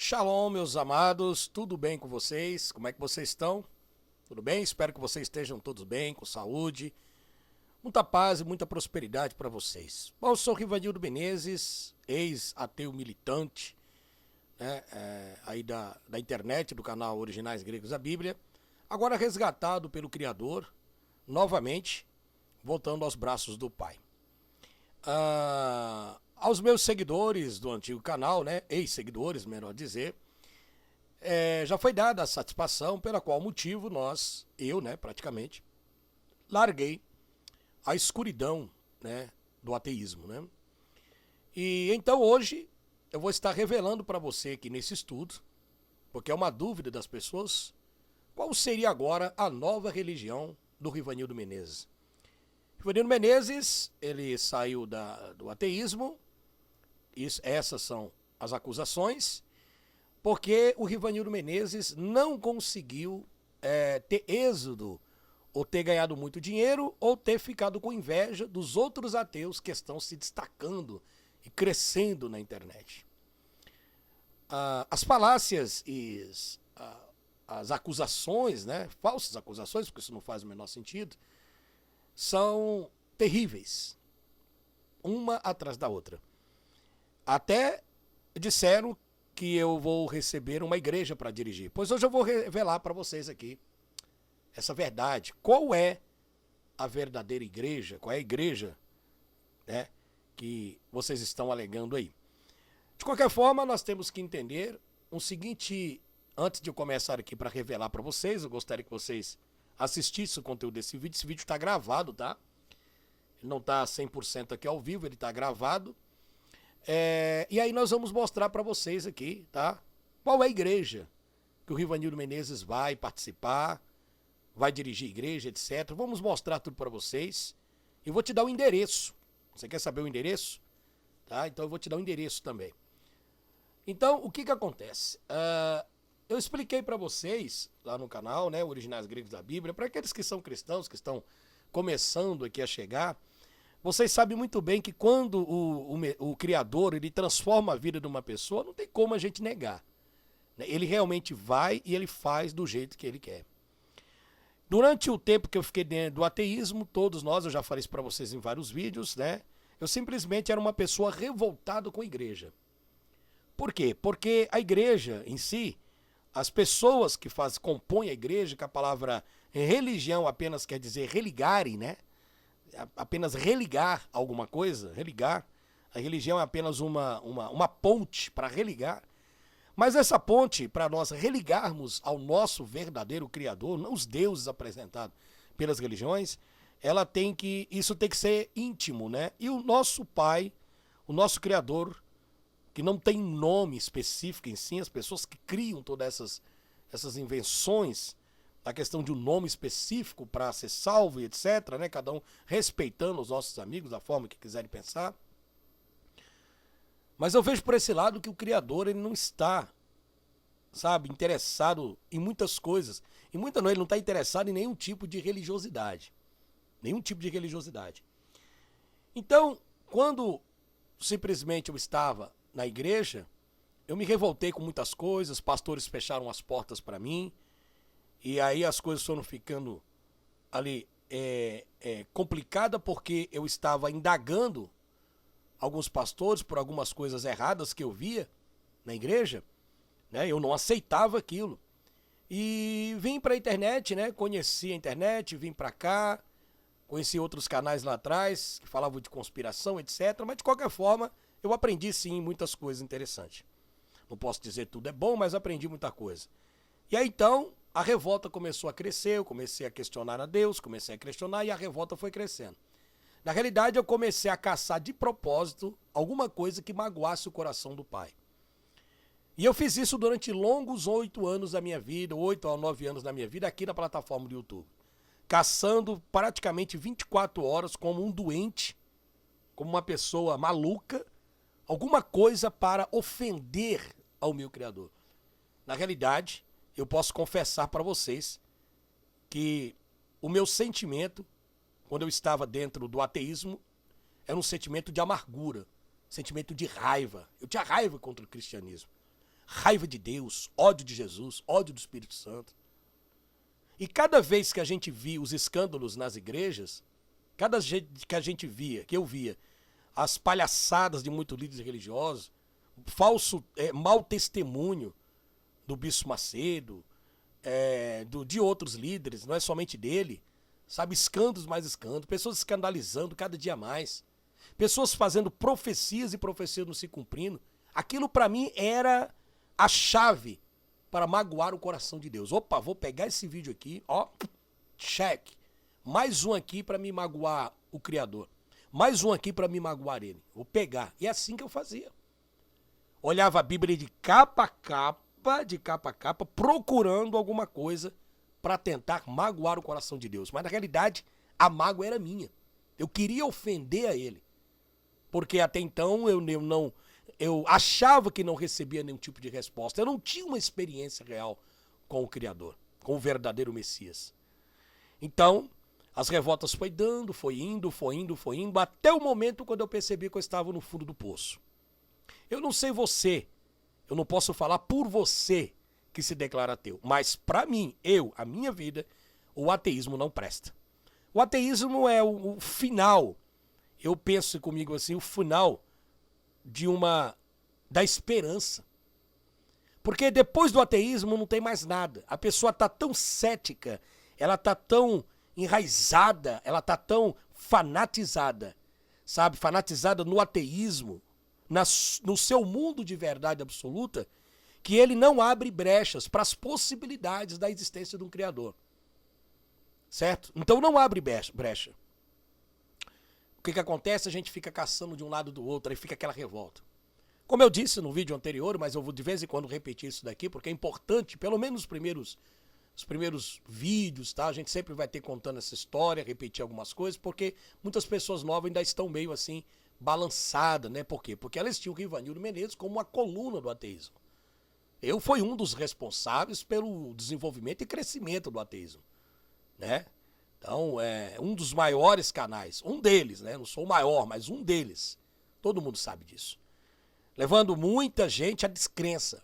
Shalom, meus amados, tudo bem com vocês? Como é que vocês estão? Tudo bem? Espero que vocês estejam todos bem, com saúde, muita paz e muita prosperidade para vocês. Bom, eu sou Rivanildo Menezes, ex-ateu militante, né, aí da internet, do canal Originais Gregos da Bíblia, agora resgatado pelo Criador, novamente, voltando aos braços do Pai. Aos meus seguidores do antigo canal, né, ex-seguidores, melhor dizer, já foi dada a satisfação pela qual motivo eu, né, praticamente, larguei a escuridão, né, do ateísmo, né? E então hoje eu vou estar revelando para você aqui nesse estudo, porque é uma dúvida das pessoas, qual seria agora a nova religião do Rivanildo Menezes. Rivanildo Menezes, ele saiu do ateísmo, essas são as acusações, porque o Rivanildo Menezes não conseguiu ter êxodo, ou ter ganhado muito dinheiro, ou ter ficado com inveja dos outros ateus que estão se destacando e crescendo na internet. As falácias e as acusações, né, falsas acusações, porque isso não faz o menor sentido, são terríveis, uma atrás da outra. Até disseram que eu vou receber uma igreja para dirigir. Pois hoje eu vou revelar para vocês aqui essa verdade. Qual é a verdadeira igreja? Qual é a igreja, né, que vocês estão alegando aí? De qualquer forma, nós temos que entender o seguinte, antes de eu começar aqui para revelar para vocês, eu gostaria que vocês assistissem o conteúdo desse vídeo. Esse vídeo está gravado, tá? Ele não está 100% aqui ao vivo, ele está gravado. E aí nós vamos mostrar para vocês aqui, tá? Qual é a igreja que o Rivanildo Menezes vai participar, vai dirigir igreja, etc. Vamos mostrar tudo para vocês. E vou te dar o endereço. Você quer saber o endereço? Tá? Então eu vou te dar o endereço também. Então, o que acontece? Eu expliquei para vocês, lá no canal, né, Originais Gregos da Bíblia, para aqueles que são cristãos, que estão começando aqui a chegar, vocês sabem muito bem que quando o Criador ele transforma a vida de uma pessoa, não tem como a gente negar. Ele realmente vai e ele faz do jeito que ele quer. Durante o tempo que eu fiquei dentro do ateísmo, todos nós, eu já falei isso para vocês em vários vídeos, né? Eu simplesmente era uma pessoa revoltada com a igreja. Por quê? Porque a igreja em si, as pessoas que compõem a igreja, que a palavra religião apenas quer dizer religarem, né? Apenas religar alguma coisa, religar. A religião é apenas uma ponte para religar. Mas essa ponte, para nós religarmos ao nosso verdadeiro Criador, não os deuses apresentados pelas religiões, isso tem que ser íntimo, né? E o nosso Pai, o nosso Criador, que não tem nome específico em si, as pessoas que criam todas essas invenções, a questão de um nome específico para ser salvo e etc, né? Cada um respeitando os nossos amigos, da forma que quiserem pensar. Mas eu vejo por esse lado que o Criador ele não está, sabe, interessado em muitas coisas. Em muita não, ele não está interessado em nenhum tipo de religiosidade. Nenhum tipo de religiosidade. Então, quando simplesmente eu estava na igreja, eu me revoltei com muitas coisas, pastores fecharam as portas para mim, e aí as coisas foram ficando ali complicada porque eu estava indagando alguns pastores por algumas coisas erradas que eu via na igreja, né? Eu não aceitava aquilo. E vim para a internet, né? Conheci a internet, vim para cá, conheci outros canais lá atrás que falavam de conspiração, etc. Mas de qualquer forma, eu aprendi sim muitas coisas interessantes. Não posso dizer tudo é bom, mas aprendi muita coisa. E aí então, a revolta começou a crescer, eu comecei a questionar a Deus, comecei a questionar e a revolta foi crescendo. Na realidade, eu comecei a caçar de propósito alguma coisa que magoasse o coração do Pai. E eu fiz isso durante longos 8 anos da minha vida, 8 a 9 anos da minha vida, aqui na plataforma do YouTube. Caçando praticamente 24 horas como um doente, como uma pessoa maluca, alguma coisa para ofender ao meu Criador. Na realidade, eu posso confessar para vocês que o meu sentimento, quando eu estava dentro do ateísmo, era um sentimento de amargura, sentimento de raiva. Eu tinha raiva contra o cristianismo. raiva de Deus, ódio de Jesus, ódio do Espírito Santo. E cada vez que a gente via os escândalos nas igrejas, cada vez que a gente via, que eu via, as palhaçadas de muitos líderes religiosos, falso, mau testemunho do Bispo Macedo, de outros líderes, não é somente dele, sabe, escândalos mais escândalos, pessoas escandalizando cada dia mais, pessoas fazendo profecias e profecias não se cumprindo. Aquilo para mim era a chave para magoar o coração de Deus. Opa, vou pegar esse vídeo aqui, ó, check. Mais um aqui para me magoar o Criador. Mais um aqui para me magoar ele. Vou pegar. E é assim que eu fazia. Olhava a Bíblia de capa a capa, procurando alguma coisa para tentar magoar o coração de Deus. Mas na realidade, a mágoa era minha. Eu queria ofender a ele. Porque até então eu achava que não recebia nenhum tipo de resposta. Eu não tinha uma experiência real com o Criador, com o verdadeiro Messias. Então, as revoltas foi indo, até o momento quando eu percebi que eu estava no fundo do poço. Eu não sei você, eu não posso falar por você que se declara ateu, mas para mim, a minha vida, o ateísmo não presta. O ateísmo é o final, eu penso comigo assim, o final da esperança. Porque depois do ateísmo não tem mais nada. A pessoa está tão cética, ela está tão enraizada, ela está tão fanatizada, sabe? Fanatizada no ateísmo, no seu mundo de verdade absoluta, que ele não abre brechas para as possibilidades da existência de um Criador. Certo? Então não abre brecha. O que acontece? A gente fica caçando de um lado do outro, aí fica aquela revolta. Como eu disse no vídeo anterior, mas eu vou de vez em quando repetir isso daqui, porque é importante, pelo menos os primeiros vídeos, tá? A gente sempre vai ter contando essa história, repetir algumas coisas, porque muitas pessoas novas ainda estão meio assim, balançadas, né? Por quê? Porque elas tinham o Rivanildo Menezes como uma coluna do ateísmo. Eu fui um dos responsáveis pelo desenvolvimento e crescimento do ateísmo, né? Então, é um dos maiores canais, um deles, né? Não sou o maior, mas um deles. Todo mundo sabe disso. Levando muita gente à descrença.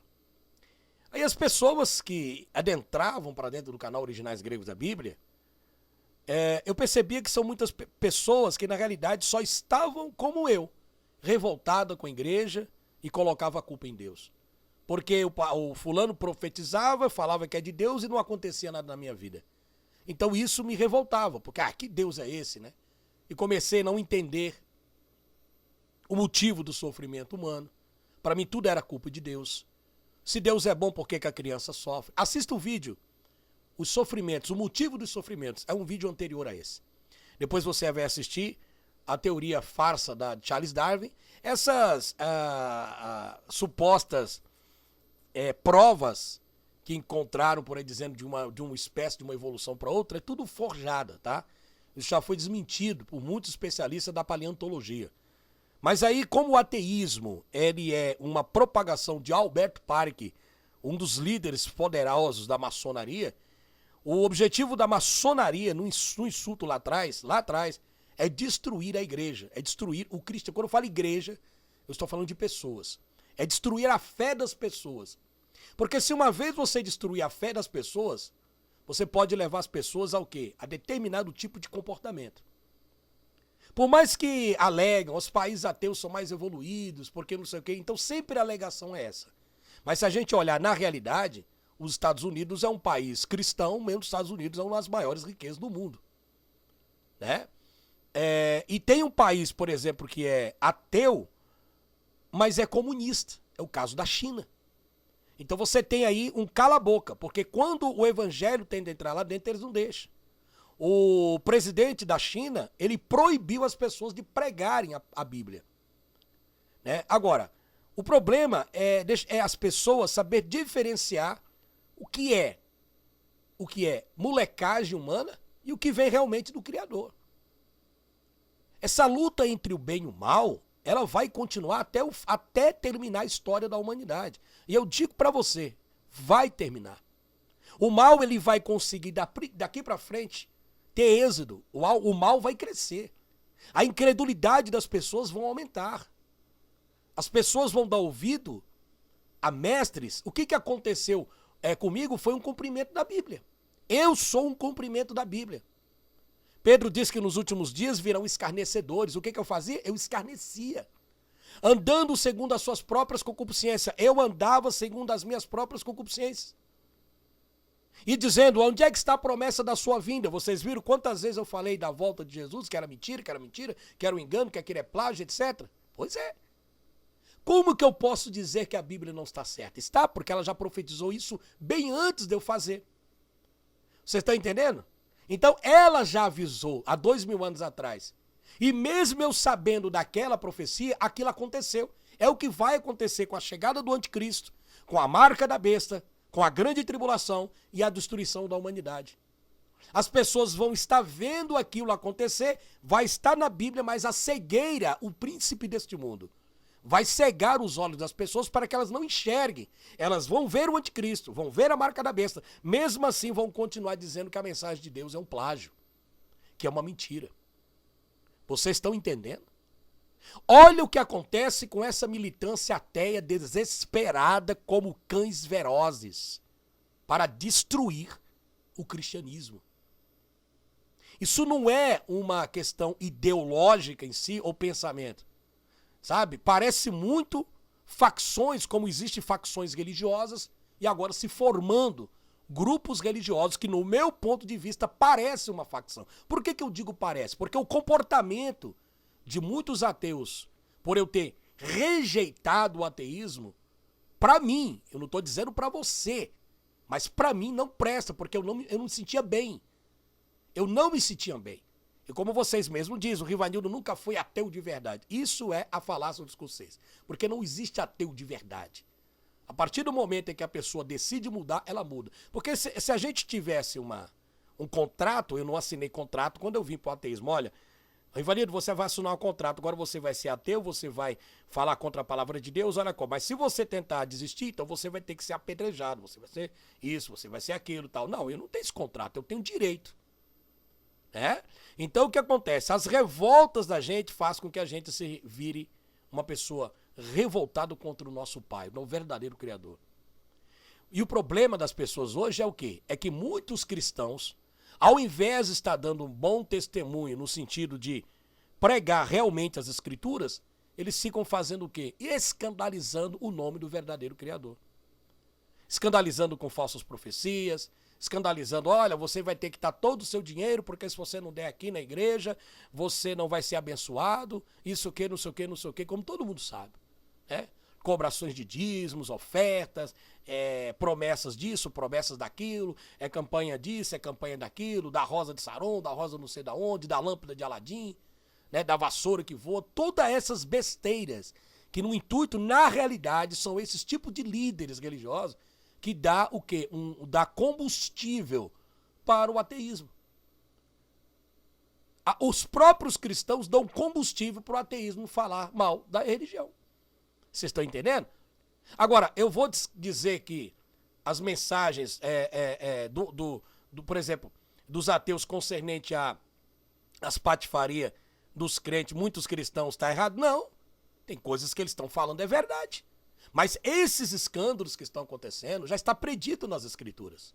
Aí as pessoas que adentravam para dentro do canal Originais Gregos da Bíblia, eu percebia que são muitas pessoas que na realidade só estavam como eu, revoltada com a igreja e colocava a culpa em Deus. Porque o fulano profetizava, falava que é de Deus e não acontecia nada na minha vida. Então isso me revoltava, porque que Deus é esse, né? E comecei a não entender o motivo do sofrimento humano. Para mim tudo era culpa de Deus. Se Deus é bom, por que a criança sofre? Assista o vídeo, os sofrimentos, o motivo dos sofrimentos. É um vídeo anterior a esse. Depois você vai assistir a teoria farsa da Charles Darwin. Essas supostas provas que encontraram, por aí dizendo, de uma espécie de uma evolução para outra, é tudo forjada, tá? Isso já foi desmentido por muitos especialistas da paleontologia. Mas aí, como o ateísmo ele é uma propagação de Albert Park, um dos líderes poderosos da maçonaria, o objetivo da maçonaria, no insulto lá atrás, é destruir a igreja, é destruir o cristianismo. Quando eu falo igreja, eu estou falando de pessoas. É destruir a fé das pessoas. Porque se uma vez você destruir a fé das pessoas, você pode levar as pessoas ao quê? A determinado tipo de comportamento. Por mais que alegam, os países ateus são mais evoluídos, porque não sei o quê, então sempre a alegação é essa. Mas se a gente olhar na realidade, os Estados Unidos é um país cristão, mesmo os Estados Unidos é uma das maiores riquezas do mundo. Né? E tem um país, por exemplo, que é ateu, mas é comunista. É o caso da China. Então você tem aí um cala-boca, porque quando o evangelho tenta entrar lá dentro, eles não deixam. O presidente da China, ele proibiu as pessoas de pregarem a Bíblia. Né? Agora, o problema é as pessoas saber diferenciar o que é molecagem humana e o que vem realmente do Criador. Essa luta entre o bem e o mal, ela vai continuar até terminar a história da humanidade. E eu digo para você, vai terminar. O mal ele vai conseguir daqui para frente ter êxodo. O mal vai crescer. A incredulidade das pessoas vão aumentar. As pessoas vão dar ouvido a mestres, o que aconteceu comigo foi um cumprimento da Bíblia. Eu sou um cumprimento da Bíblia. Pedro diz que nos últimos dias virão escarnecedores. O que eu fazia? Eu escarnecia. Andando segundo as suas próprias concupiscências. Eu andava segundo as minhas próprias concupiscências. E dizendo, onde é que está a promessa da sua vinda? Vocês viram quantas vezes eu falei da volta de Jesus, que era mentira, que era um engano, que aquilo é plágio, etc. Pois é. Como que eu posso dizer que a Bíblia não está certa? Está, porque ela já profetizou isso bem antes de eu fazer. Vocês estão entendendo? Então, ela já avisou há 2000 anos atrás. E mesmo eu sabendo daquela profecia, aquilo aconteceu. É o que vai acontecer com a chegada do anticristo, com a marca da besta, com a grande tribulação e a destruição da humanidade. As pessoas vão estar vendo aquilo acontecer, vai estar na Bíblia, mas a cegueira, o príncipe deste mundo, vai cegar os olhos das pessoas para que elas não enxerguem. Elas vão ver o anticristo, vão ver a marca da besta. Mesmo assim vão continuar dizendo que a mensagem de Deus é um plágio, que é uma mentira. Vocês estão entendendo? Olha o que acontece com essa militância ateia desesperada como cães ferozes para destruir o cristianismo. Isso não é uma questão ideológica em si ou pensamento. Sabe? Parece muito facções, como existem facções religiosas, e agora se formando grupos religiosos que, no meu ponto de vista, parece uma facção. Por que eu digo parece? Porque o comportamento de muitos ateus, por eu ter rejeitado o ateísmo, para mim, eu não estou dizendo para você, mas para mim não presta, porque eu não me sentia bem. Eu não me sentia bem. E como vocês mesmos dizem, o Rivanildo nunca foi ateu de verdade. Isso é a falácia dos escocês. Porque não existe ateu de verdade. A partir do momento em que a pessoa decide mudar, ela muda. Porque se a gente tivesse um contrato, eu não assinei contrato, quando eu vim para o ateísmo, olha, Rivanildo, você vai assinar um contrato, agora você vai ser ateu, você vai falar contra a palavra de Deus, olha como. Mas se você tentar desistir, então você vai ter que ser apedrejado, você vai ser isso, você vai ser aquilo e tal. Não, eu não tenho esse contrato, eu tenho direito. Então o que acontece? As revoltas da gente fazem com que a gente se vire uma pessoa revoltada contra o nosso Pai, o verdadeiro Criador. E o problema das pessoas hoje é o quê? É que muitos cristãos, ao invés de estar dando um bom testemunho no sentido de pregar realmente as Escrituras, eles ficam fazendo o quê? Escandalizando o nome do verdadeiro Criador. Escandalizando com falsas profecias, escandalizando, olha, você vai ter que dar todo o seu dinheiro, porque se você não der aqui na igreja, você não vai ser abençoado, isso o que, não sei o que, não sei o que, como todo mundo sabe. Cobrações de dízimos, ofertas, promessas disso, promessas daquilo, campanha disso, campanha daquilo, da rosa de Saron, da rosa não sei da onde, da lâmpada de Aladim, da vassoura que voa, todas essas besteiras, que no intuito, na realidade, são esses tipos de líderes religiosos, que dá o quê? Dá combustível para o ateísmo. Os próprios cristãos dão combustível para o ateísmo falar mal da religião. Vocês estão entendendo? Agora, eu vou dizer que as mensagens, por exemplo, dos ateus concernente às patifarias dos crentes, muitos cristãos, está errado? Não. Tem coisas que eles estão falando, é verdade. Mas esses escândalos que estão acontecendo já está predito nas Escrituras.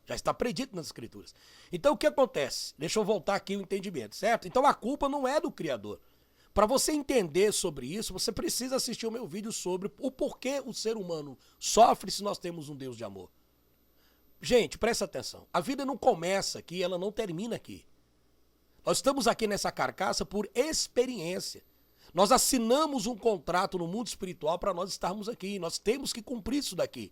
Já está predito nas Escrituras. Então o que acontece? Deixa eu voltar aqui o entendimento, certo? Então a culpa não é do Criador. Para você entender sobre isso, você precisa assistir o meu vídeo sobre o porquê o ser humano sofre se nós temos um Deus de amor. Gente, presta atenção. A vida não começa aqui, ela não termina aqui. Nós estamos aqui nessa carcaça por experiência. Nós assinamos um contrato no mundo espiritual para nós estarmos aqui. Nós temos que cumprir isso daqui.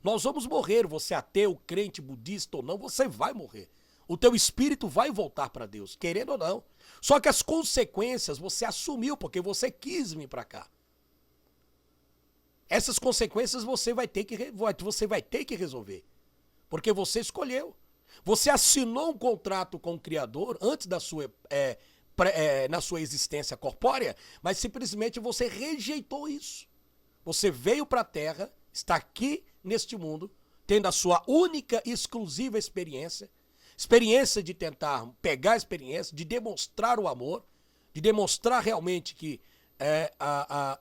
Nós vamos morrer. Você é ateu, crente, budista ou não, você vai morrer. O teu espírito vai voltar para Deus, querendo ou não. Só que as consequências você assumiu porque você quis vir para cá. Essas consequências você vai ter que resolver. Porque você escolheu. Você assinou um contrato com o Criador antes da sua na sua existência corpórea, mas simplesmente você rejeitou isso. Você veio para a Terra, está aqui neste mundo, tendo a sua única e exclusiva experiência de tentar pegar a experiência, de demonstrar o amor, de demonstrar realmente que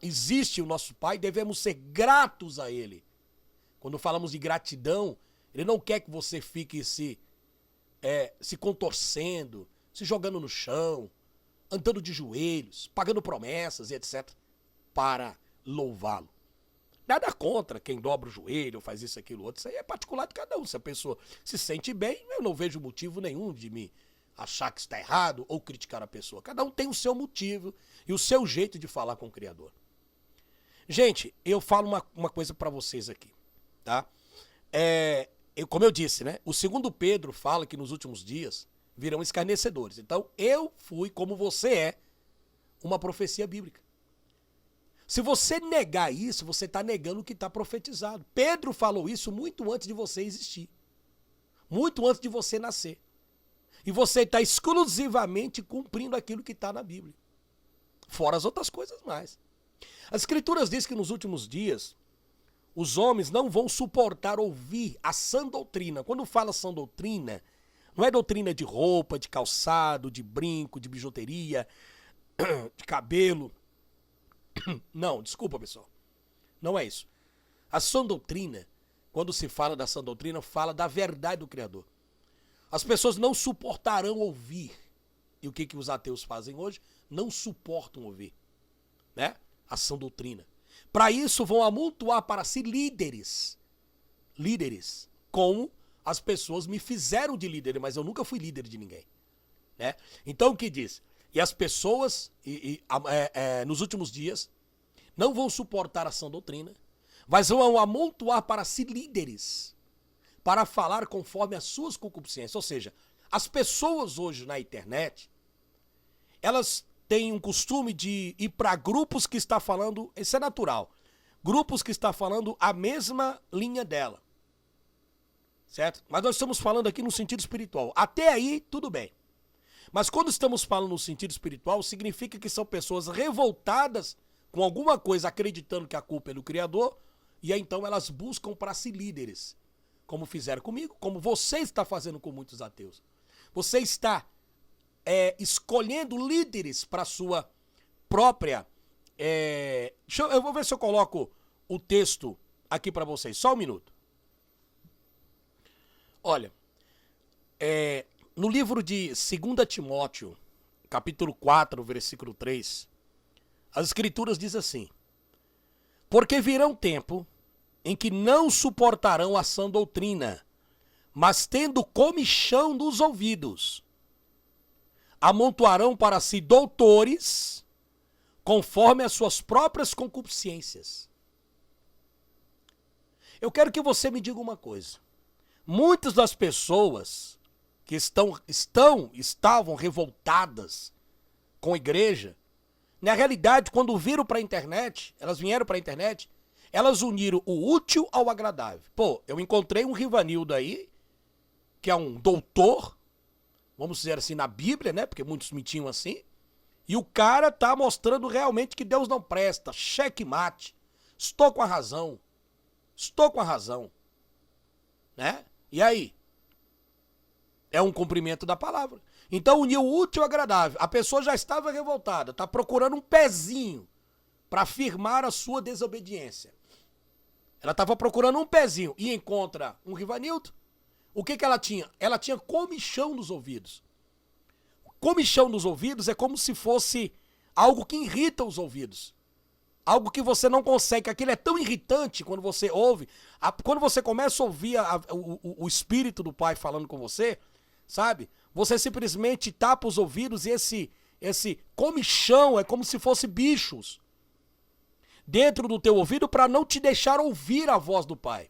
existe o nosso Pai, devemos ser gratos a Ele. Quando falamos de gratidão, Ele não quer que você fique se contorcendo, se jogando no chão, andando de joelhos, pagando promessas e etc. para louvá-lo. Nada contra quem dobra o joelho, faz isso, aquilo, outro. Isso aí é particular de cada um. Se a pessoa se sente bem, eu não vejo motivo nenhum de me achar que está errado ou criticar a pessoa. Cada um tem o seu motivo e o seu jeito de falar com o Criador. Gente, eu falo uma coisa para vocês aqui, tá? Como eu disse, né? O 2 Pedro fala que nos últimos dias virão escarnecedores. Então, eu fui, como você é, uma profecia bíblica. Se você negar isso, você está negando o que está profetizado. Pedro falou isso muito antes de você existir. Muito antes de você nascer. E você está exclusivamente cumprindo aquilo que está na Bíblia. Fora as outras coisas mais. As Escrituras dizem que nos últimos dias, os homens não vão suportar ouvir a sã doutrina. Quando fala sã doutrina, não é doutrina de roupa, de calçado, de brinco, de bijuteria, de cabelo. Não, desculpa, pessoal. Não é isso. A sã doutrina, quando se fala da sã doutrina, fala da verdade do Criador. As pessoas não suportarão ouvir. E o que os ateus fazem hoje? Não suportam ouvir, né? A sã doutrina. Para isso vão amontoar para si líderes. Líderes. Como as pessoas me fizeram de líder, mas eu nunca fui líder de ninguém, né? Então o que diz? E as pessoas, nos últimos dias, não vão suportar a sã doutrina, mas vão amontoar para si líderes, para falar conforme as suas concupiscências. Ou seja, as pessoas hoje na internet, elas têm um costume de ir para grupos que está falando, isso é natural, grupos que está falando a mesma linha dela, certo? Mas nós estamos falando aqui no sentido espiritual. Até aí, tudo bem. Mas quando estamos falando no sentido espiritual, significa que são pessoas revoltadas com alguma coisa, acreditando que a culpa é do Criador, e aí então elas buscam para si líderes, como fizeram comigo, como você está fazendo com muitos ateus. Você está escolhendo líderes para sua própria... eu vou ver se eu coloco o texto aqui para vocês, só um minuto. Olha, no livro de 2 Timóteo, capítulo 4, versículo 3, as Escrituras dizem assim: porque virá um tempo em que não suportarão a sã doutrina, mas tendo comichão dos ouvidos, amontoarão para si doutores, conforme as suas próprias concupiscências. Eu quero que você me diga uma coisa. Muitas das pessoas que estavam revoltadas com a igreja, na realidade, quando viram para a internet, elas vieram para a internet, elas uniram o útil ao agradável. Pô, eu encontrei um Rivanildo aí, que é um doutor, vamos dizer assim, na Bíblia, né? Porque muitos mentiam assim. E o cara tá mostrando realmente que Deus não presta. Checkmate. Estou com a razão. Estou com a razão. Né? E aí? É um cumprimento da palavra. Então uniu o útil ao agradável. A pessoa já estava revoltada, está procurando um pezinho para afirmar a sua desobediência. Ela estava procurando um pezinho e encontra um Rivanildo. O que ela tinha? Ela tinha comichão nos ouvidos. Comichão nos ouvidos é como se fosse algo que irrita os ouvidos. Algo que você não consegue, aquilo é tão irritante quando você ouve. Quando você começa a ouvir o Espírito do Pai falando com você, sabe? Você simplesmente tapa os ouvidos e esse comichão é como se fosse bichos dentro do teu ouvido para não te deixar ouvir a voz do Pai.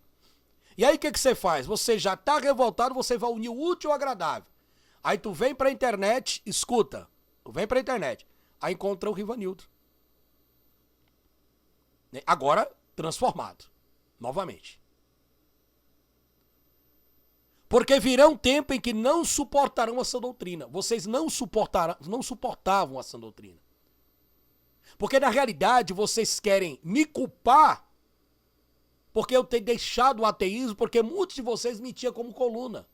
E aí o que você faz? Você já está revoltado, você vai unir o útil ao agradável. Aí tu vem pra internet, escuta, tu vem pra internet, aí encontra o Rivanildo. Agora, transformado, novamente. Porque virá um tempo em que não suportarão a sã doutrina. Vocês não suportavam a sã doutrina. Porque na realidade vocês querem me culpar porque eu tenho deixado o ateísmo, porque muitos de vocês me tinham como coluna.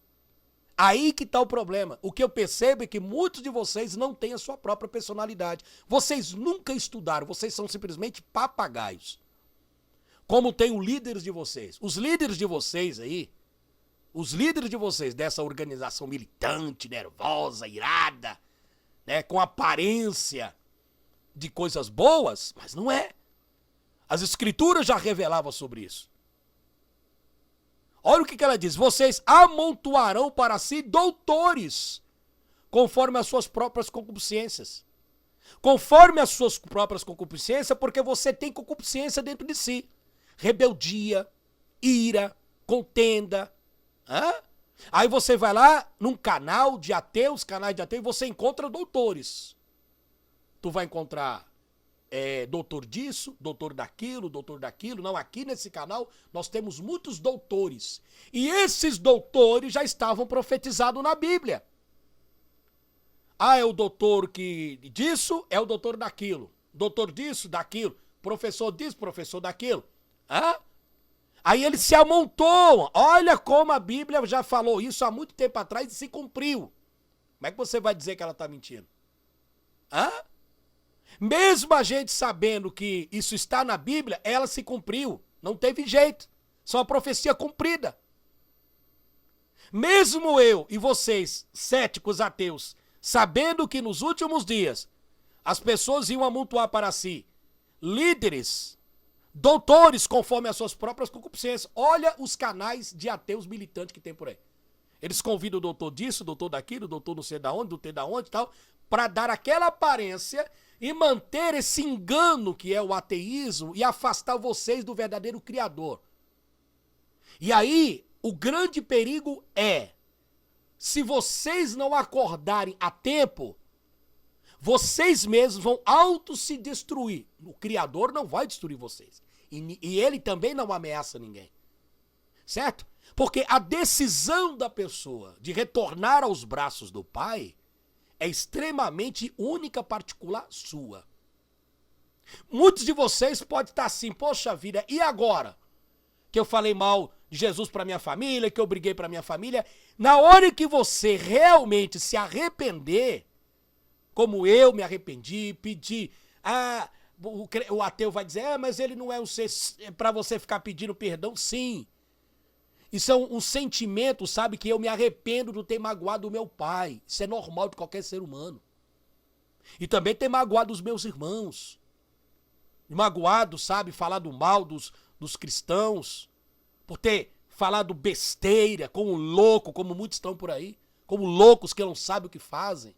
Aí que está o problema. O que eu percebo é que muitos de vocês não têm a sua própria personalidade. Vocês nunca estudaram, vocês são simplesmente papagaios. Como tem os líderes de vocês. Os líderes de vocês aí, os líderes de vocês dessa organização militante, nervosa, irada, né, com aparência de coisas boas, mas não é. As escrituras já revelavam sobre isso. Olha o que ela diz: vocês amontoarão para si doutores, conforme as suas próprias concupiscências. Conforme as suas próprias concupiscências, porque você tem concupiscência dentro de si. Rebeldia, ira, contenda. Aí você vai lá num canais de ateus, e você encontra doutores. Tu vai encontrar doutor disso, doutor daquilo. Não, aqui nesse canal nós temos muitos doutores. E esses doutores já estavam profetizados na Bíblia. É o doutor que disso, é o doutor daquilo. Doutor disso, daquilo. Professor disso, professor daquilo. Aí ele se amontou. Olha como a Bíblia já falou isso há muito tempo atrás e se cumpriu. Como é que você vai dizer que ela está mentindo? Mesmo a gente sabendo que isso está na Bíblia, ela se cumpriu. Não teve jeito. Isso é uma profecia cumprida. Mesmo eu e vocês, céticos ateus, sabendo que nos últimos dias as pessoas iam amontoar para si líderes, doutores, conforme as suas próprias concupiscências. Olha os canais de ateus militantes que tem por aí. Eles convidam o doutor disso, doutor daquilo, doutor não sei da onde, doutor da onde e tal, para dar aquela aparência e manter esse engano que é o ateísmo e afastar vocês do verdadeiro Criador. E aí, o grande perigo é, se vocês não acordarem a tempo, vocês mesmos vão se destruir. O Criador não vai destruir vocês. E ele também não ameaça ninguém. Certo? Porque a decisão da pessoa de retornar aos braços do Pai é extremamente única, particular, sua. Muitos de vocês podem estar assim: poxa vida, e agora? Que eu falei mal de Jesus para minha família, que eu briguei para minha família. Na hora que você realmente se arrepender, como eu me arrependi, pedi, o ateu vai dizer: mas ele não é para você ficar pedindo perdão. Sim. Isso é um sentimento, sabe, que eu me arrependo de ter magoado o meu pai. Isso é normal de qualquer ser humano. E também ter magoado os meus irmãos. Magoado, sabe, falado mal dos cristãos. Por ter falado besteira, como louco, como muitos estão por aí. Como loucos que não sabem o que fazem.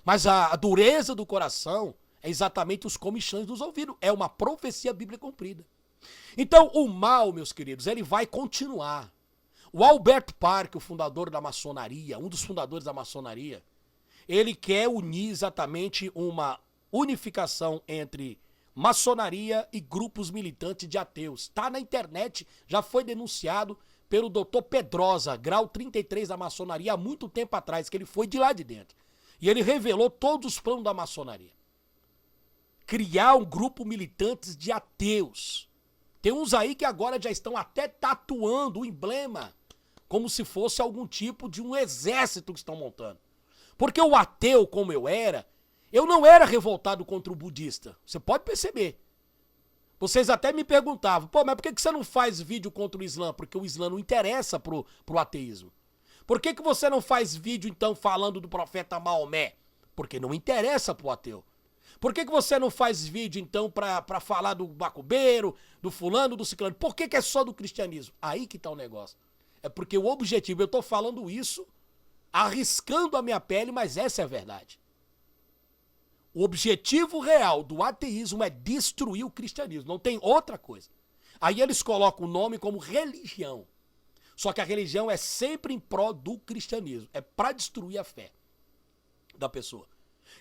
Mas a dureza do coração é exatamente os comichões dos ouvidos. É uma profecia bíblica cumprida. Então, o mal, meus queridos, ele vai continuar. O Alberto Parker, o fundador da maçonaria, um dos fundadores da maçonaria, ele quer unir exatamente uma unificação entre maçonaria e grupos militantes de ateus. Está na internet, já foi denunciado pelo Dr. Pedrosa, grau 33 da maçonaria, há muito tempo atrás, que ele foi de lá de dentro. E ele revelou todos os planos da maçonaria. Criar um grupo militantes de ateus. Tem uns aí que agora já estão até tatuando o emblema, como se fosse algum tipo de um exército que estão montando. Porque o ateu, como eu não era revoltado contra o budista. Você pode perceber. Vocês até me perguntavam: mas por que você não faz vídeo contra o Islã? Porque o Islã não interessa pro ateísmo. Por que você não faz vídeo, então, falando do profeta Maomé? Porque não interessa pro ateu. Por que você não faz vídeo, então, pra falar do macumbeiro, do fulano, do ciclano? Por que é só do cristianismo? Aí que tá o negócio. É porque o objetivo, eu tô falando isso, arriscando a minha pele, mas essa é a verdade. O objetivo real do ateísmo é destruir o cristianismo, não tem outra coisa. Aí eles colocam o nome como religião. Só que a religião é sempre em prol do cristianismo, é pra destruir a fé da pessoa.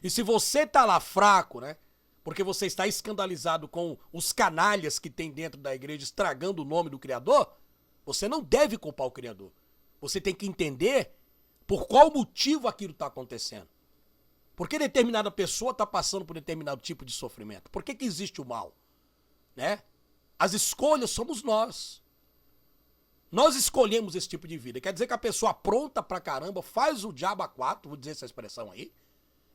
E se você tá lá fraco, né? Porque você está escandalizado com os canalhas que tem dentro da igreja estragando o nome do Criador, você não deve culpar o Criador. Você tem que entender por qual motivo aquilo está acontecendo. Por que determinada pessoa está passando por determinado tipo de sofrimento? Por que existe o mal? Né? As escolhas somos nós. Nós escolhemos esse tipo de vida. Quer dizer que a pessoa pronta pra caramba faz o diabo a quatro, vou dizer essa expressão aí,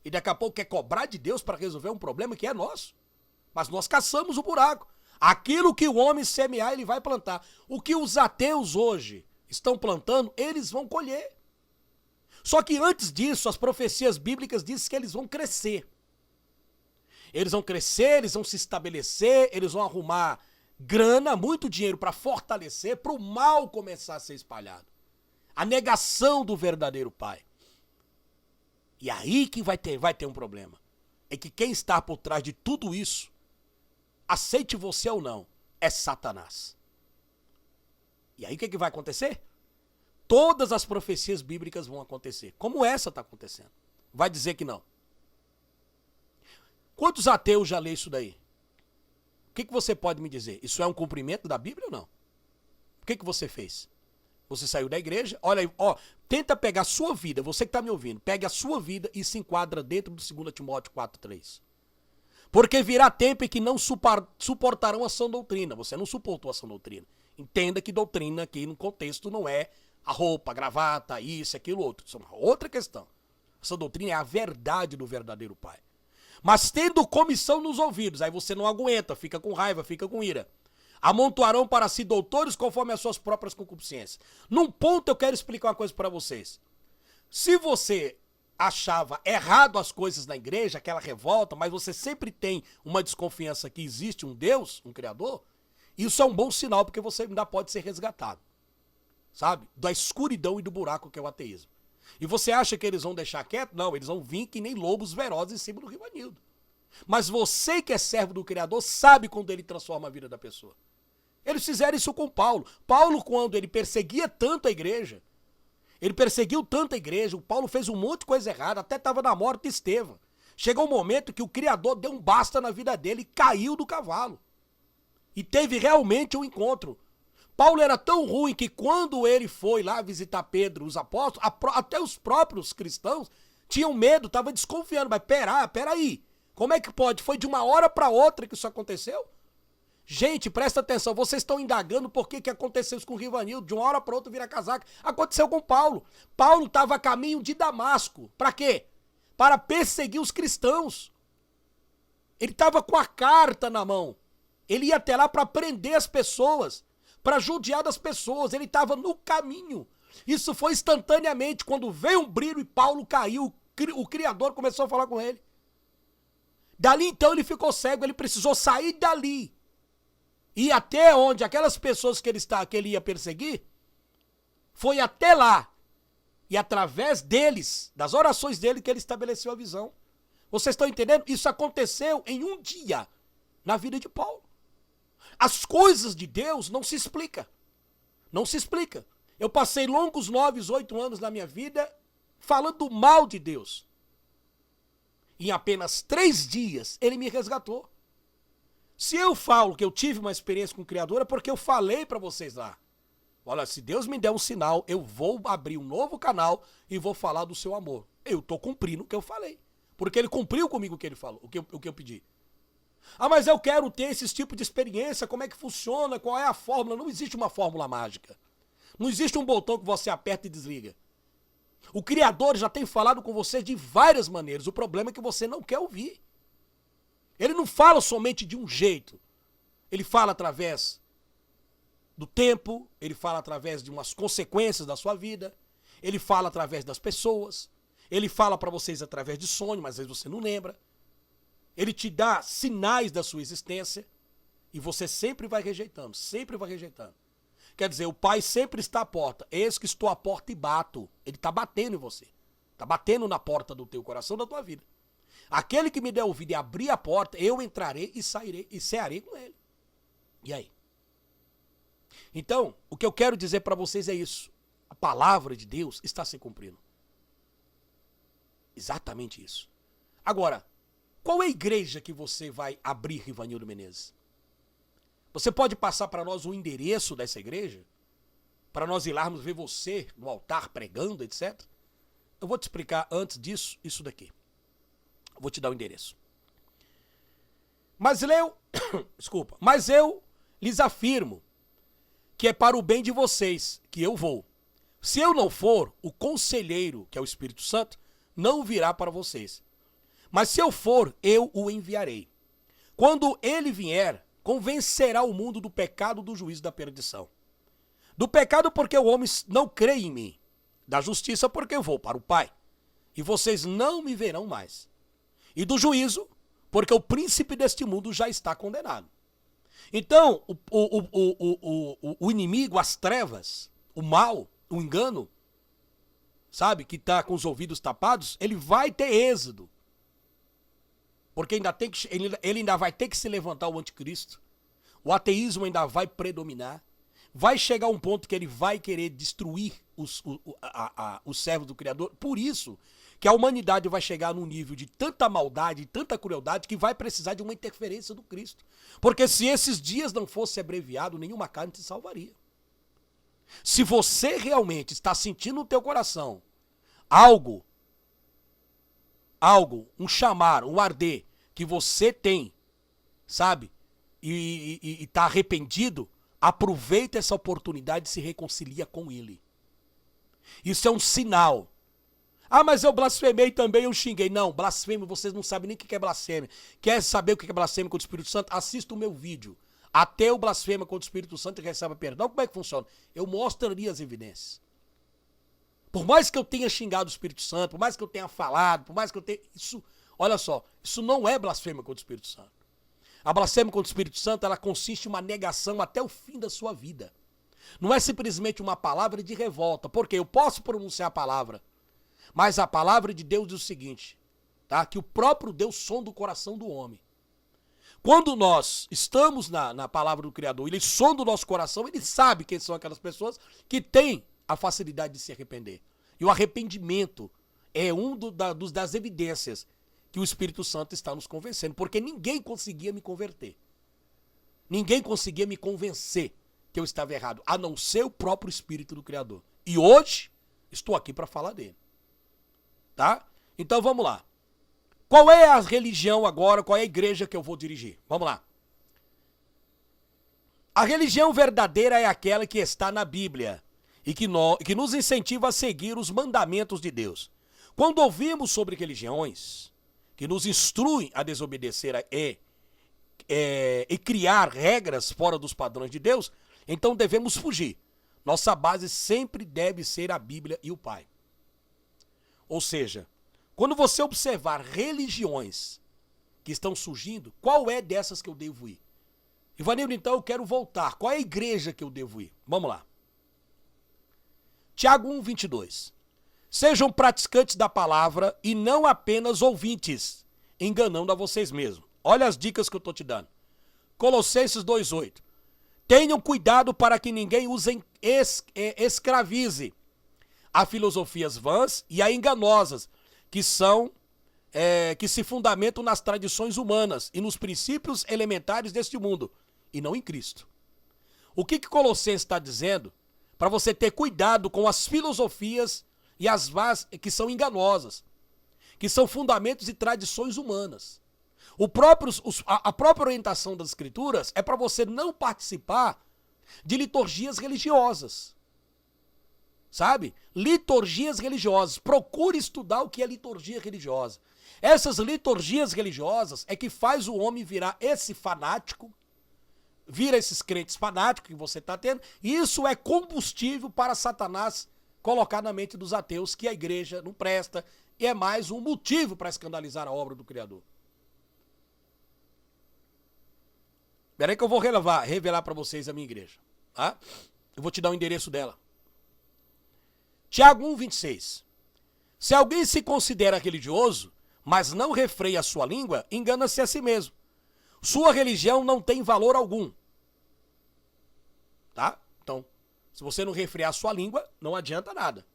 e daqui a pouco quer cobrar de Deus para resolver um problema que é nosso. Mas nós caçamos o buraco. Aquilo que o homem semear, ele vai plantar. O que os ateus hoje estão plantando, eles vão colher. Só que antes disso, as profecias bíblicas dizem que eles vão crescer. Eles vão crescer, eles vão se estabelecer, eles vão arrumar grana, muito dinheiro para fortalecer, para o mal começar a ser espalhado. A negação do verdadeiro Pai. E aí que vai ter um problema. É que quem está por trás de tudo isso, aceite você ou não, é Satanás. E aí o que vai acontecer? Todas as profecias bíblicas vão acontecer. Como essa está acontecendo. Vai dizer que não. Quantos ateus já lê isso daí? O que você pode me dizer? Isso é um cumprimento da Bíblia ou não? O que você fez? Você saiu da igreja? Olha aí, ó, tenta pegar a sua vida, você que está me ouvindo, pegue a sua vida e se enquadra dentro do 2 Timóteo 4,3. Porque virá tempo em que não suportarão a sã doutrina. Você não suportou a sã doutrina. Entenda que doutrina aqui no contexto não é a roupa, a gravata, isso, aquilo, outro. Isso é uma outra questão. Essa doutrina é a verdade do verdadeiro Pai. Mas tendo comissão nos ouvidos, aí você não aguenta, fica com raiva, fica com ira. Amontoarão para si doutores conforme as suas próprias concupiscências. Num ponto eu quero explicar uma coisa para vocês. Se você achava errado as coisas na igreja, aquela revolta, mas você sempre tem uma desconfiança que existe um Deus, um Criador, isso é um bom sinal, porque você ainda pode ser resgatado. Sabe? Da escuridão e do buraco que é o ateísmo. E você acha que eles vão deixar quieto? Não, eles vão vir que nem lobos ferozes em cima do Rivanildo. Mas você que é servo do Criador sabe quando ele transforma a vida da pessoa. Eles fizeram isso com Paulo. Paulo, quando ele perseguia tanto a igreja, ele perseguiu tanto a igreja, o Paulo fez um monte de coisa errada, até estava na morte de Estevão. Chegou um momento que o Criador deu um basta na vida dele e caiu do cavalo. E teve realmente um encontro. Paulo era tão ruim que quando ele foi lá visitar Pedro, os apóstolos, até os próprios cristãos tinham medo, estavam desconfiando. Mas peraí, como é que pode? Foi de uma hora para outra que isso aconteceu? Gente, presta atenção, vocês estão indagando por que aconteceu isso com o Rivanildo, de uma hora para outra vira casaca. Aconteceu com Paulo. Paulo estava a caminho de Damasco. Para quê? Para perseguir os cristãos. Ele estava com a carta na mão. Ele ia até lá para prender as pessoas, para judiar das pessoas. Ele estava no caminho. Isso foi instantaneamente. Quando veio um brilho e Paulo caiu, o Criador começou a falar com ele. Dali então ele ficou cego, ele precisou sair dali. E até onde aquelas pessoas que ele ia perseguir, foi até lá. E através deles, das orações dele, que ele estabeleceu a visão. Vocês estão entendendo? Isso aconteceu em um dia na vida de Paulo. As coisas de Deus não se explica. Não se explica. Eu passei longos 9, 8 anos na minha vida falando mal de Deus. Em apenas 3 dias, ele me resgatou. Se eu falo que eu tive uma experiência com o Criador, é porque eu falei para vocês lá. Olha, se Deus me der um sinal, eu vou abrir um novo canal e vou falar do seu amor. Eu estou cumprindo o que eu falei. Porque ele cumpriu comigo o que ele falou, o que eu pedi. Ah, mas eu quero ter esse tipo de experiência, como é que funciona, qual é a fórmula? Não existe uma fórmula mágica. Não existe um botão que você aperta e desliga. O Criador já tem falado com você de várias maneiras. O problema é que você não quer ouvir. Ele não fala somente de um jeito. Ele fala através do tempo, ele fala através de umas consequências da sua vida, ele fala através das pessoas, ele fala para vocês através de sonho, mas às vezes você não lembra. Ele te dá sinais da sua existência e você sempre vai rejeitando, sempre vai rejeitando. Quer dizer, o Pai sempre está à porta. Eis que estou à porta e bato. Ele está batendo em você. Está batendo na porta do teu coração, da tua vida. Aquele que me der ouvido e abrir a porta, eu entrarei e sairei e cearei com ele. E aí? Então, o que eu quero dizer para vocês é isso. A palavra de Deus está se cumprindo. Exatamente isso. Agora, qual é a igreja que você vai abrir, Rivanildo Menezes? Você pode passar para nós o endereço dessa igreja? Para nós ir lá ver você no altar pregando, etc? Eu vou te explicar antes disso, isso daqui. Eu vou te dar o endereço. Mas eu lhes afirmo que é para o bem de vocês, que eu vou. Se eu não for, o conselheiro, que é o Espírito Santo, não virá para vocês. Mas se eu for, eu o enviarei. Quando ele vier, convencerá o mundo do pecado, do juízo e da perdição. Do pecado porque o homem não crê em mim. Da justiça porque eu vou para o Pai. E vocês não me verão mais. E do juízo porque o príncipe deste mundo já está condenado. Então, o inimigo, as trevas, o mal, o engano, sabe, que está com os ouvidos tapados, ele vai ter êxodo. Porque ele ainda vai ter que se levantar o anticristo. O ateísmo ainda vai predominar. Vai chegar um ponto que ele vai querer destruir os servos do Criador. Por isso que a humanidade vai chegar num nível de tanta maldade, tanta crueldade, que vai precisar de uma interferência do Cristo. Porque se esses dias não fossem abreviados, nenhuma carne te salvaria. Se você realmente está sentindo no teu coração algo, um chamar, um arder, que você tem, sabe, e está arrependido, aproveita essa oportunidade e se reconcilia com ele. Isso é um sinal. Ah, mas eu blasfemei também, eu xinguei. Não, blasfêmia, vocês não sabem nem o que é blasfêmia. Quer saber o que é blasfêmia contra o Espírito Santo? Assista o meu vídeo. Até o blasfêmia contra o Espírito Santo e receba perdão. Como é que funciona? Eu mostro ali as evidências. Por mais que eu tenha xingado o Espírito Santo, por mais que eu tenha falado, por mais que eu tenha... Isso, olha só, isso não é blasfêmia contra o Espírito Santo. A blasfêmia contra o Espírito Santo, ela consiste em uma negação até o fim da sua vida. Não é simplesmente uma palavra de revolta, porque eu posso pronunciar a palavra, mas a palavra de Deus diz o seguinte, tá? Que o próprio Deus sonda o coração do homem. Quando nós estamos na palavra do Criador, ele sonda o nosso coração, ele sabe quem são aquelas pessoas que têm a facilidade de se arrepender. E o arrependimento é das evidências que o Espírito Santo está nos convencendo, porque ninguém conseguia me converter. Ninguém conseguia me convencer que eu estava errado, a não ser o próprio Espírito do Criador. E hoje, estou aqui para falar dele. Tá? Então vamos lá. Qual é a religião agora, qual é a igreja que eu vou dirigir? Vamos lá. A religião verdadeira é aquela que está na Bíblia e que nos incentiva a seguir os mandamentos de Deus. Quando ouvimos sobre religiões que nos instruem a desobedecer e criar regras fora dos padrões de Deus, então devemos fugir. Nossa base sempre deve ser a Bíblia e o Pai. Ou seja, quando você observar religiões que estão surgindo, qual é dessas que eu devo ir? Ivanildo, então eu quero voltar. Qual é a igreja que eu devo ir? Vamos lá. Tiago 1:22. Sejam praticantes da palavra e não apenas ouvintes, enganando a vocês mesmos. Olha as dicas que eu estou te dando. Colossenses 2:8. Tenham cuidado para que ninguém escravize a filosofias vãs e a enganosas, que se fundamentam nas tradições humanas e nos princípios elementares deste mundo, e não em Cristo. O que Colossenses está dizendo? Para você ter cuidado com as filosofias e as vãs que são enganosas, que são fundamentos e tradições humanas. A própria orientação das Escrituras é para você não participar de liturgias religiosas. Sabe? Liturgias religiosas. Procure estudar o que é liturgia religiosa. Essas liturgias religiosas é que faz o homem virar esse fanático, vira esses crentes fanáticos que você está tendo, e isso é combustível para Satanás colocar na mente dos ateus que a igreja não presta, e é mais um motivo para escandalizar a obra do Criador. Espera aí que eu vou revelar para vocês a minha igreja. Tá? Eu vou te dar o endereço dela. Tiago 1:26. Se alguém se considera religioso, mas não refreia a sua língua, engana-se a si mesmo. Sua religião não tem valor algum. Tá? Então, se você não refrear a sua língua, não adianta nada.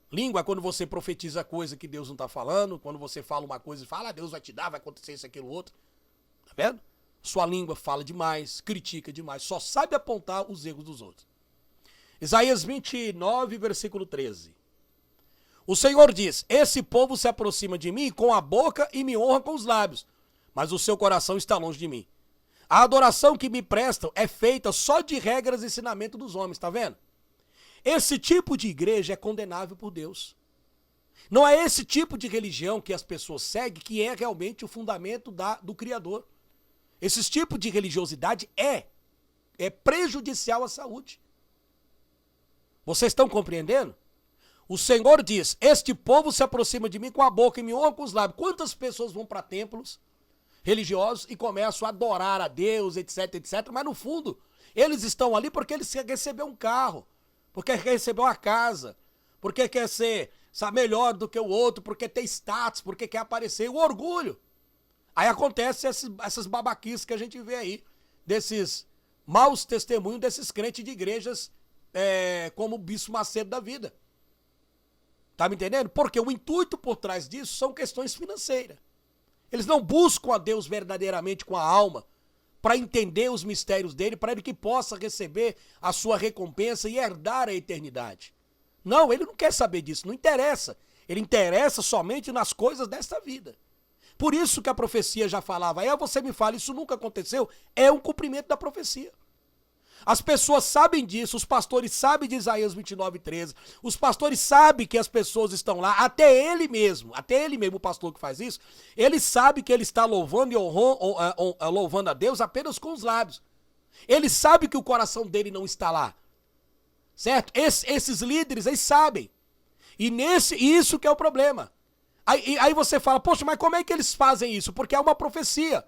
Língua é quando você profetiza coisa que Deus não está falando, quando você fala uma coisa e fala, Deus vai te dar, vai acontecer isso, aquilo, outro. Tá vendo? Sua língua fala demais, critica demais, só sabe apontar os erros dos outros. Isaías 29, versículo 13. O Senhor diz, esse povo se aproxima de mim com a boca e me honra com os lábios, mas o seu coração está longe de mim. A adoração que me prestam é feita só de regras e ensinamento dos homens, tá vendo? Esse tipo de igreja é condenável por Deus. Não é esse tipo de religião que as pessoas seguem que é realmente o fundamento do Criador. Esse tipo de religiosidade é prejudicial à saúde. Vocês estão compreendendo? O Senhor diz, este povo se aproxima de mim com a boca e me honra com os lábios. Quantas pessoas vão para templos religiosos e começam a adorar a Deus, etc, etc. Mas no fundo, eles estão ali porque eles querem receber um carro, porque quer receber uma casa, porque quer ser melhor do que o outro, porque tem status, porque quer aparecer, o orgulho. Aí acontece essas babaquices que a gente vê aí, desses maus testemunhos desses crentes de igrejas como o Bispo Macedo da vida. Tá me entendendo? Porque o intuito por trás disso são questões financeiras. Eles não buscam a Deus verdadeiramente com a alma para entender os mistérios dele, para ele que possa receber a sua recompensa e herdar a eternidade. Não, ele não quer saber disso, não interessa. Ele interessa somente nas coisas desta vida. Por isso que a profecia já falava, você me fala, isso nunca aconteceu, é um cumprimento da profecia. As pessoas sabem disso, os pastores sabem de Isaías 29:13, os pastores sabem que as pessoas estão lá, até ele mesmo, o pastor que faz isso, ele sabe que ele está louvando e louvando a Deus apenas com os lábios. Ele sabe que o coração dele não está lá, certo? Esses líderes, eles sabem. E isso que é o problema. Aí você fala, poxa, mas como é que eles fazem isso? Porque é uma profecia.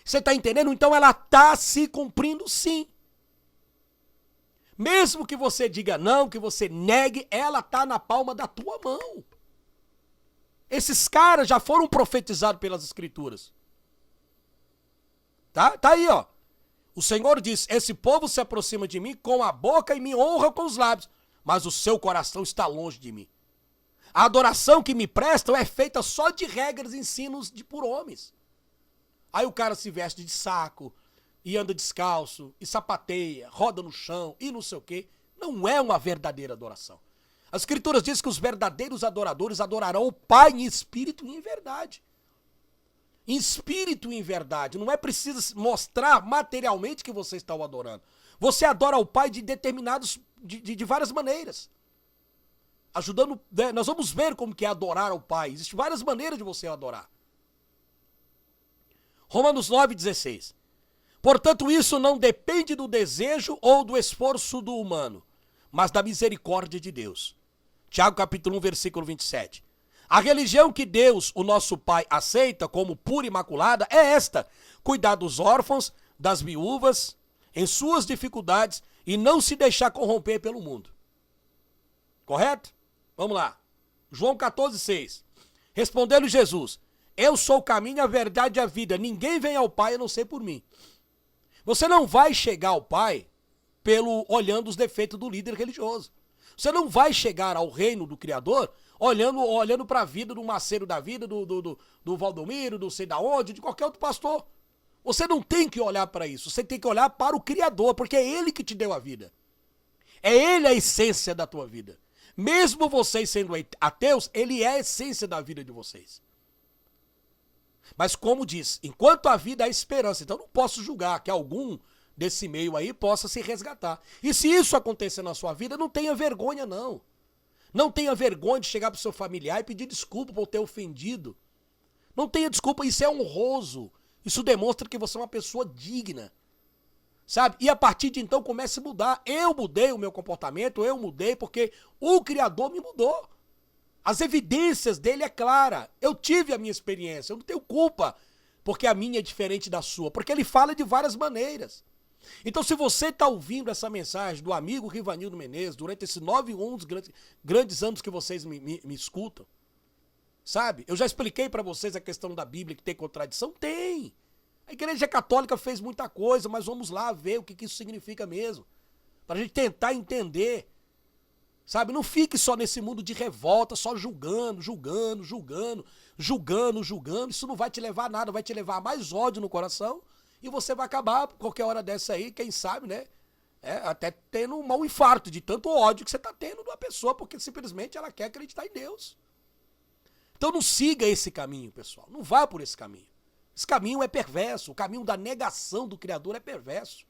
Você está entendendo? Então ela está se cumprindo sim. Mesmo que você diga não, que você negue, ela está na palma da tua mão. Esses caras já foram profetizados pelas escrituras. Tá aí, ó. O Senhor diz, esse povo se aproxima de mim com a boca e me honra com os lábios, mas o seu coração está longe de mim. A adoração que me prestam é feita só de regras e ensinos por homens. Aí o cara se veste de saco, e anda descalço, e sapateia, roda no chão, e não sei o quê. Não é uma verdadeira adoração. As escrituras dizem que os verdadeiros adoradores adorarão o Pai em espírito e em verdade. Em espírito e em verdade. Não é preciso mostrar materialmente que você está o adorando. Você adora o Pai de várias maneiras. Ajudando, né? Nós vamos ver como que é adorar ao Pai. Existem várias maneiras de você adorar. Romanos 9:16. Portanto, isso não depende do desejo ou do esforço do humano, mas da misericórdia de Deus. Tiago capítulo 1, versículo 27. A religião que Deus, o nosso Pai, aceita como pura e imaculada é esta: cuidar dos órfãos, das viúvas, em suas dificuldades e não se deixar corromper pelo mundo. Correto? Vamos lá. João 14:6. Respondeu-lhe Jesus: eu sou o caminho, a verdade e a vida. Ninguém vem ao Pai a não ser por mim. Você não vai chegar ao Pai olhando os defeitos do líder religioso. Você não vai chegar ao reino do Criador olhando para a vida do Macedo da vida, do Valdomiro, do sei da onde, de qualquer outro pastor. Você não tem que olhar para isso. Você tem que olhar para o Criador, porque é Ele que te deu a vida. É Ele a essência da tua vida. Mesmo vocês sendo ateus, Ele é a essência da vida de vocês. Mas como diz, enquanto a vida há esperança, então não posso julgar que algum desse meio aí possa se resgatar. E se isso acontecer na sua vida, não tenha vergonha não. Não tenha vergonha de chegar para o seu familiar e pedir desculpa por ter ofendido. Não tenha desculpa, isso é honroso. Isso demonstra que você é uma pessoa digna. Sabe? E a partir de então comece a mudar. Eu mudei o meu comportamento, eu mudei porque o Criador me mudou. As evidências dele é clara. Eu tive a minha experiência, eu não tenho culpa, porque a minha é diferente da sua, porque ele fala de várias maneiras. Então, se você está ouvindo essa mensagem do amigo Rivanildo Menezes, durante esses 9 grandes anos que vocês me escutam, sabe? Eu já expliquei para vocês a questão da Bíblia, que tem contradição? Tem. A Igreja Católica fez muita coisa, mas vamos lá ver o que isso significa mesmo, para a gente tentar entender. Sabe, não fique só nesse mundo de revolta, só julgando. Isso não vai te levar a nada, vai te levar a mais ódio no coração e você vai acabar, qualquer hora dessa aí, quem sabe, né? Até tendo um mau infarto de tanto ódio que você está tendo de uma pessoa, porque simplesmente ela quer acreditar em Deus. Então não siga esse caminho, pessoal. Não vá por esse caminho. Esse caminho é perverso, o caminho da negação do Criador é perverso,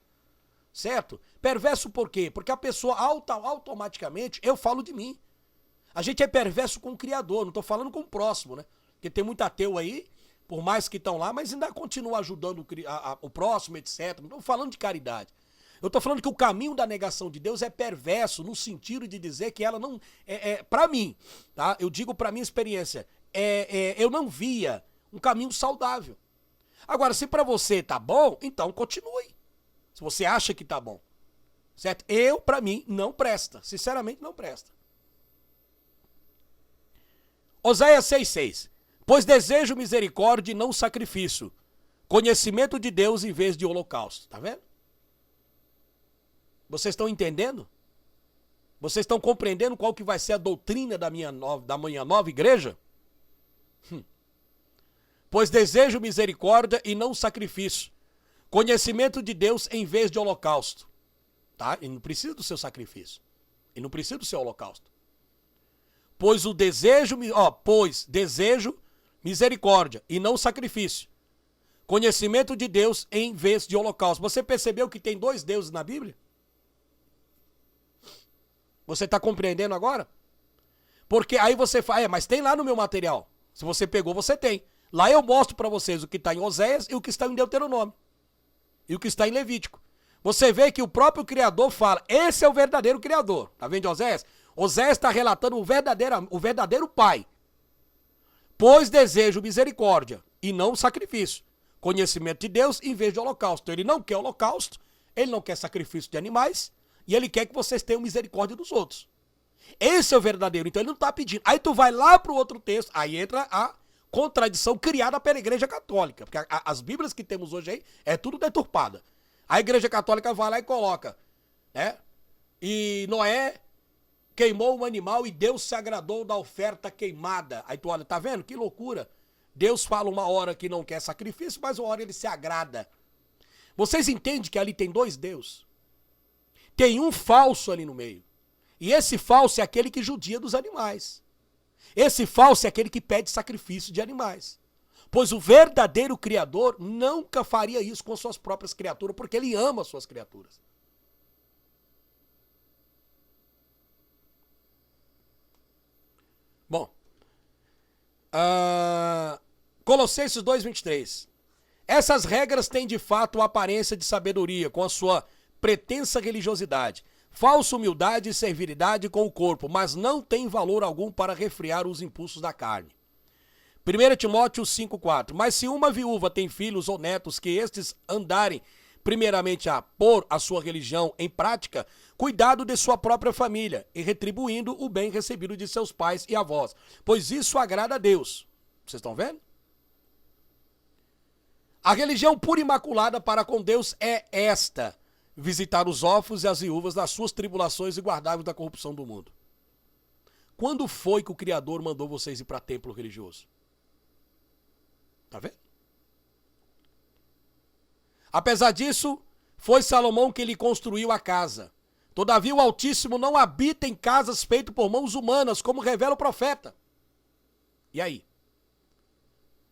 certo? Perverso por quê? Porque a pessoa automaticamente, eu falo de mim. A gente é perverso com o Criador, não estou falando com o próximo, né? Porque tem muito ateu aí, por mais que estão lá, mas ainda continua ajudando o próximo, etc. Não estou falando de caridade. Eu estou falando que o caminho da negação de Deus é perverso, no sentido de dizer que ela não... para mim, tá? Eu digo para minha experiência, eu não via um caminho saudável. Agora, se para você tá bom, então continue. Se você acha que tá bom. Certo? Para mim, não presta. Sinceramente, não presta. Oséias 6,6. Pois desejo misericórdia e não sacrifício. Conhecimento de Deus em vez de holocausto. Tá vendo? Vocês estão entendendo? Vocês estão compreendendo qual que vai ser a doutrina da minha nova igreja? Pois desejo misericórdia e não sacrifício. Conhecimento de Deus em vez de holocausto. Tá? Ele não precisa do seu sacrifício. Ele não precisa do seu holocausto. Pois desejo misericórdia e não sacrifício. Conhecimento de Deus em vez de holocausto. Você percebeu que tem 2 deuses na Bíblia? Você está compreendendo agora? Porque aí você fala, mas tem lá no meu material. Se você pegou, você tem. Lá eu mostro para vocês o que está em Oséias e o que está em Deuteronômio. E o que está em Levítico. Você vê que o próprio Criador fala, esse é o verdadeiro Criador. Tá vendo de Oséias? Oséias está relatando o verdadeiro Pai. Pois desejo misericórdia e não sacrifício. Conhecimento de Deus em vez de holocausto. Ele não quer holocausto, ele não quer sacrifício de animais, e ele quer que vocês tenham misericórdia dos outros. Esse é o verdadeiro, então ele não está pedindo. Aí tu vai lá para o outro texto, aí entra a contradição criada pela Igreja Católica, porque as Bíblias que temos hoje aí é tudo deturpada. A Igreja Católica vai lá e coloca, né? E Noé queimou um animal e Deus se agradou da oferta queimada. Aí tu olha, tá vendo? Que loucura. Deus fala uma hora que não quer sacrifício, mas uma hora ele se agrada. Vocês entendem que ali tem 2 deuses? Tem um falso ali no meio. E esse falso é aquele que judia dos animais. Esse falso é aquele que pede sacrifício de animais. Pois o verdadeiro Criador nunca faria isso com suas próprias criaturas, porque ele ama as suas criaturas. Bom, Colossenses 2,23. Essas regras têm de fato a aparência de sabedoria, com a sua pretensa religiosidade, falsa humildade e servilidade com o corpo, mas não tem valor algum para refrear os impulsos da carne. 1 Timóteo 5,4. Mas se uma viúva tem filhos ou netos que estes andarem primeiramente a pôr a sua religião em prática, cuidado de sua própria família e retribuindo o bem recebido de seus pais e avós, pois isso agrada a Deus. Vocês estão vendo? A religião pura e imaculada para com Deus é esta: visitar os órfãos e as viúvas nas suas tribulações e guardar-vos da corrupção do mundo. Quando foi que o Criador mandou vocês ir para templo religioso? Tá vendo? Apesar disso, foi Salomão que lhe construiu a casa. Todavia o Altíssimo não habita em casas feitas por mãos humanas, como revela o profeta. E aí?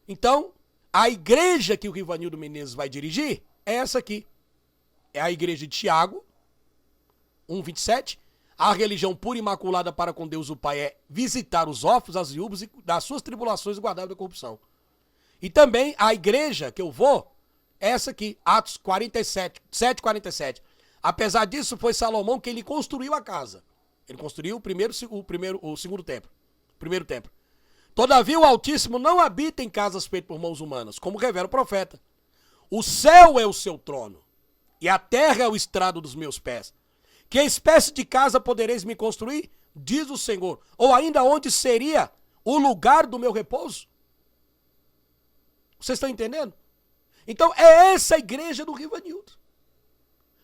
Então, a igreja que o Rivanildo Menezes vai dirigir é essa aqui. É a igreja de Tiago, 1,27. A religião pura e imaculada para com Deus o Pai é visitar os órfãos, as viúvas e das suas tribulações e guardar da corrupção. E também a igreja que eu vou, essa aqui, Atos 7:47. Apesar disso, foi Salomão quem lhe construiu a casa. Ele construiu o segundo templo. Primeiro templo. Todavia o Altíssimo não habita em casas feitas por mãos humanas, como revela o profeta. O céu é o seu trono, e a terra é o estrado dos meus pés. Que espécie de casa podereis me construir? Diz o Senhor. Ou ainda onde seria o lugar do meu repouso? Vocês estão entendendo? Então é essa a igreja do Rivanildo.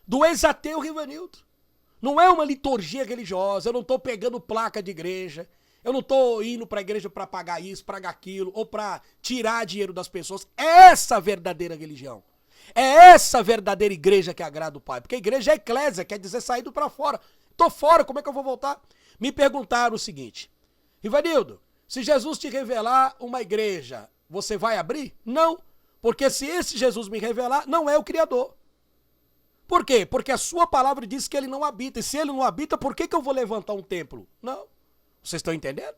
Do ex-ateu Rivanildo. Não é uma liturgia religiosa, eu não estou pegando placa de igreja, eu não estou indo para a igreja para pagar isso, pagar aquilo, ou para tirar dinheiro das pessoas. É essa a verdadeira religião. É essa a verdadeira igreja que agrada o Pai. Porque a igreja é eclésia, quer dizer saído para fora. Estou fora, como é que eu vou voltar? Me perguntaram o seguinte: Rivanildo, se Jesus te revelar uma igreja, você vai abrir? Não, Porque se esse Jesus me revelar, não é o Criador. Por quê? Porque a sua palavra diz que ele não habita. E se ele não habita, por que eu vou levantar um templo? Não. Vocês estão entendendo?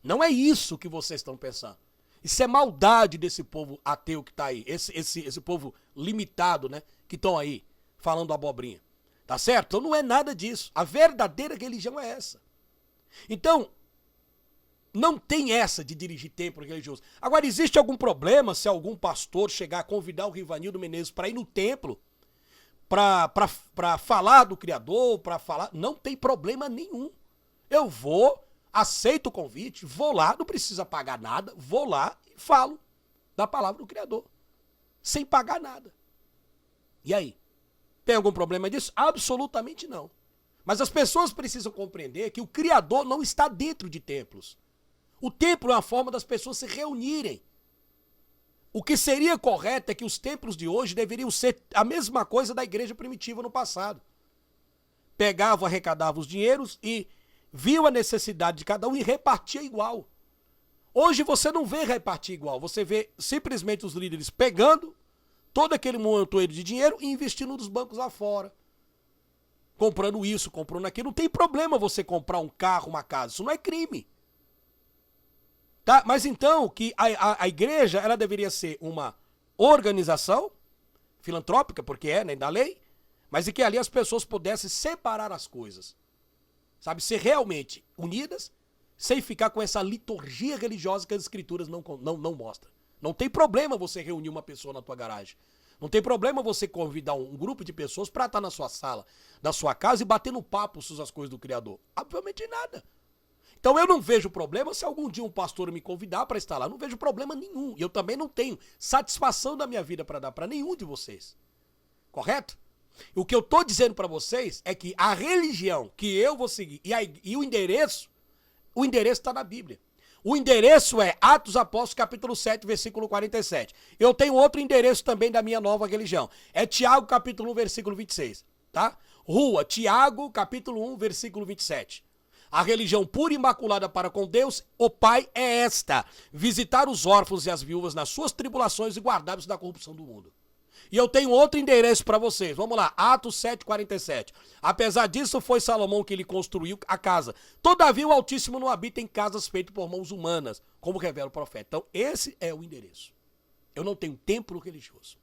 Não é isso que vocês estão pensando. Isso é maldade desse povo ateu que está aí. Esse povo limitado, né? Que estão aí falando abobrinha. Tá certo? Então não é nada disso. A verdadeira religião é essa. Então, não tem essa de dirigir templo religioso. Agora, existe algum problema se algum pastor chegar a convidar o Rivanildo Menezes para ir no templo, para falar do Criador, para falar... Não tem problema nenhum. Eu vou, aceito o convite, vou lá, não precisa pagar nada, vou lá e falo da palavra do Criador. Sem pagar nada. E aí? Tem algum problema disso? Absolutamente não. Mas as pessoas precisam compreender que o Criador não está dentro de templos. O templo é uma forma das pessoas se reunirem. O que seria correto é que os templos de hoje deveriam ser a mesma coisa da igreja primitiva no passado. Pegavam, arrecadavam os dinheiros e viam a necessidade de cada um e repartia igual. Hoje você não vê repartir igual, você vê simplesmente os líderes pegando todo aquele montoeiro de dinheiro e investindo nos bancos lá fora. Comprando isso, comprando aquilo. Não tem problema você comprar um carro, uma casa, isso não é crime. Tá? Mas então, que a igreja, ela deveria ser uma organização filantrópica, porque é, né, da lei, mas e que ali as pessoas pudessem separar as coisas. Sabe, ser realmente unidas, sem ficar com essa liturgia religiosa que as escrituras não mostram. Não tem problema você reunir uma pessoa na tua garagem. Não tem problema você convidar um grupo de pessoas para estar na sua sala, na sua casa e bater no papo sobre as coisas do Criador. Obviamente nada. Então eu não vejo problema se algum dia um pastor me convidar para estar lá. Não vejo problema nenhum. E eu também não tenho satisfação da minha vida para dar para nenhum de vocês. Correto? O que eu estou dizendo para vocês é que a religião que eu vou seguir e o endereço está na Bíblia. O endereço é Atos Apóstolos, capítulo 7, versículo 47. Eu tenho outro endereço também da minha nova religião. É Tiago, capítulo 1, versículo 26. Tá? Rua Tiago, capítulo 1, versículo 27. A religião pura e imaculada para com Deus, o Pai, é esta: visitar os órfãos e as viúvas nas suas tribulações e guardar-os da corrupção do mundo. E eu tenho outro endereço para vocês. Vamos lá, Atos 7,47. Apesar disso, foi Salomão que lhe construiu a casa. Todavia, o Altíssimo não habita em casas feitas por mãos humanas, como revela o profeta. Então, esse é o endereço. Eu não tenho templo religioso.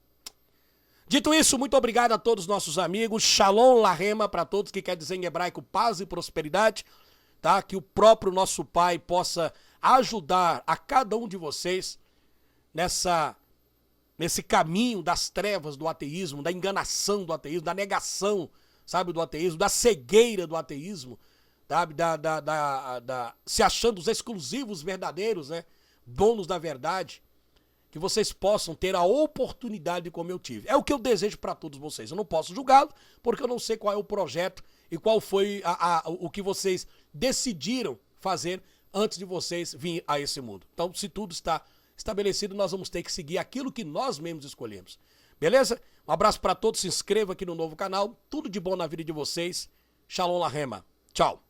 Dito isso, muito obrigado a todos os nossos amigos. Shalom Lahema para todos, que quer dizer em hebraico paz e prosperidade. Tá? Que o próprio nosso Pai possa ajudar a cada um de vocês nesse caminho das trevas do ateísmo, da enganação do ateísmo, da negação, sabe, do ateísmo, da cegueira do ateísmo, sabe, se achando os exclusivos verdadeiros, né, donos da verdade, que vocês possam ter a oportunidade como eu tive. É o que eu desejo para todos vocês. Eu não posso julgá-lo, porque eu não sei qual é o projeto e qual foi o que vocês decidiram fazer antes de vocês virem a esse mundo. Então, se tudo está estabelecido, nós vamos ter que seguir aquilo que nós mesmos escolhemos. Beleza? Um abraço para todos, se inscreva aqui no novo canal. Tudo de bom na vida de vocês. Shalom Lahema. Tchau.